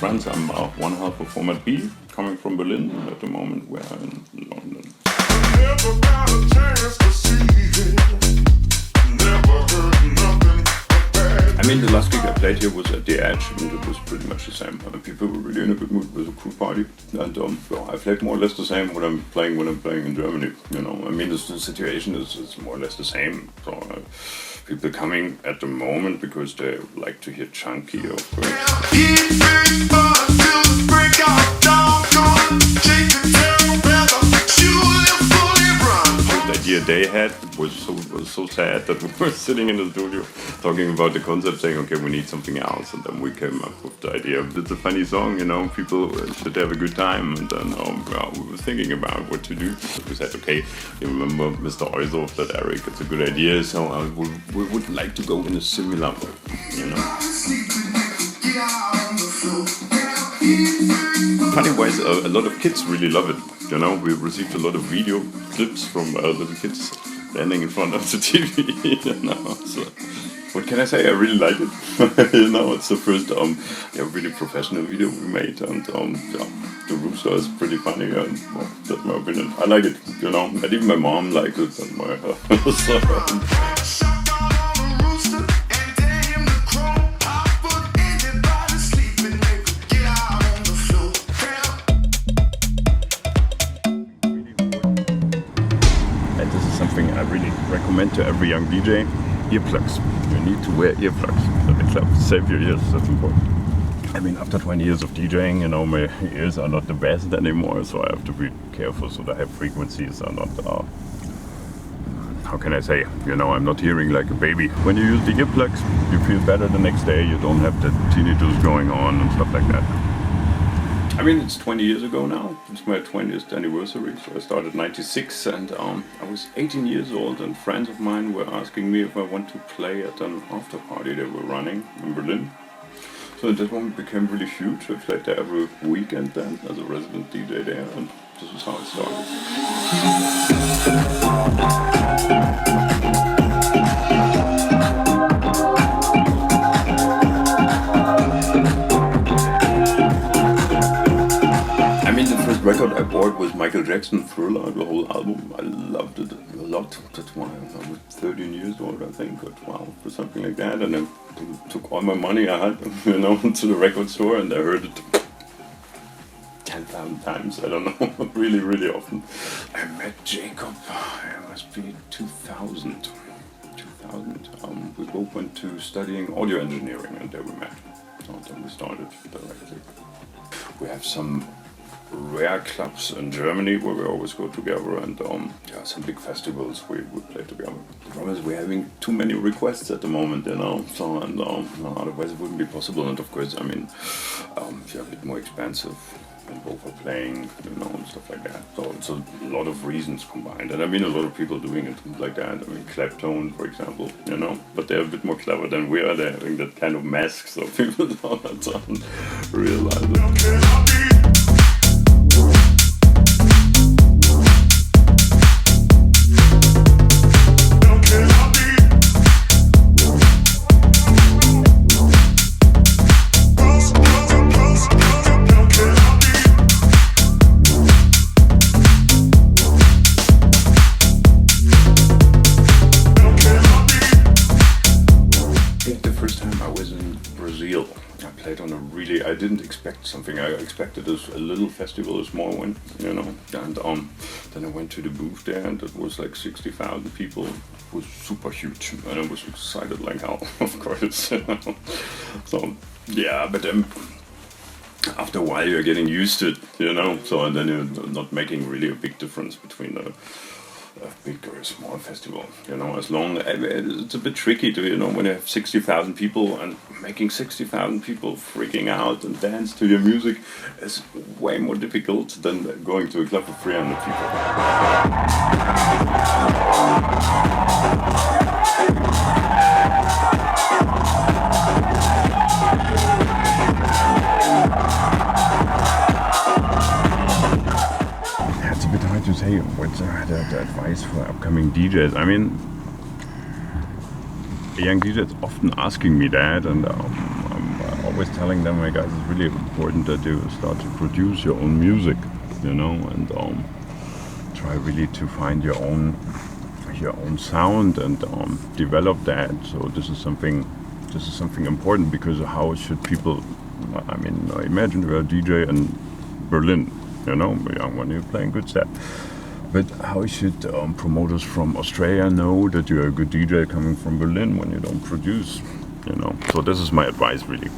Franz. I'm one half of Format B, coming from Berlin. At the moment, we're in London. Never got a chance to see it. Never heard nothing but bad. I mean, the last gig I played here was at the Edge, and it was pretty much the same. People were really in a good mood. It was a cool party, and well, I played more or less the same when I'm playing in Germany. You know, I mean, the situation is more or less the same. So people coming at the moment because they like to hear chunky, of course. The idea they had was so sad that we were sitting in the studio talking about the concept, saying, okay, we need something else, and then we came up with the idea. It's a funny song, you know, people should have a good time, and then well, we were thinking about what to do. We said, okay, you remember Mr. Oizoff, that Eric, it's a good idea, so we would like to go in a similar way, you know. Funny ways, a lot of kids really love it. You know, we received a lot of video clips from little kids standing in front of the TV. You know, so what can I say? I really like it. You know, it's the first really professional video we made, and yeah, the rooster is pretty funny, and well, that's my opinion. I like it. You know, and even my mom liked it, and my so, something I really recommend to every young DJ. Earplugs. You need to wear earplugs. Save your ears, that's important. I mean, after 20 years of DJing, you know, my ears are not the best anymore, so I have to be careful so the high frequencies are not, how can I say, you know, I'm not hearing like a baby. When you use the earplugs, you feel better the next day, you don't have the tinnitus going on and stuff like that. I mean, it's 20 years ago now. It's my 20th anniversary. So I started in '96, and I was 18 years old, and friends of mine were asking me if I want to play at an after party they were running in Berlin. So that one became really huge. I played there every weekend then as a resident DJ there, and this is how it started. Record I bought was Michael Jackson Thriller, the whole album. I loved it a lot. That's why I was 13 years old, I think, or 12 or something like that. And I took all my money I had, you know, to the record store, and I heard it 10,000 times. I don't know, really, really often. I met Jacob. It must be 2000. We both went to studying audio engineering, and there we met. So then we started directly. We have some rare clubs in Germany where we always go together, and yeah, some big festivals we play together. The problem is we're having too many requests at the moment, you know, so, and otherwise it wouldn't be possible. And of course, I mean, yeah, a bit more expensive, and both are playing, you know, and stuff like that. So it's a lot of reasons combined, and I mean a lot of people doing it like that. I mean, Claptone, for example, you know, but they're a bit more clever than we are. They're having that kind of mask, so people don't realize it. I didn't expect something. I expected a little festival, a small one, you know. And then I went to the booth there, and it was like 60,000 people. It was super huge, and I was excited like hell, of course. So yeah, but then after a while you're getting used to it, you know. So and then you're not making really a big difference between a big or a small festival, you know, as long it's a bit tricky to, you know, when you have 60,000 people, and making 60,000 people freaking out and dance to your music is way more difficult than going to a club of 300 people. It's a bit hard to say what's the advice for upcoming DJs. I mean, young DJs often asking me that, and I'm always telling them, hey guys, it's really important that you start to produce your own music, you know, and try really to find your own sound and develop that. So this is something important, because how should people? I mean, imagine you're a DJ in Berlin, you know, when you're playing good stuff. But how should promoters from Australia know that you're a good DJ coming from Berlin when you don't produce? You know, so this is my advice, really.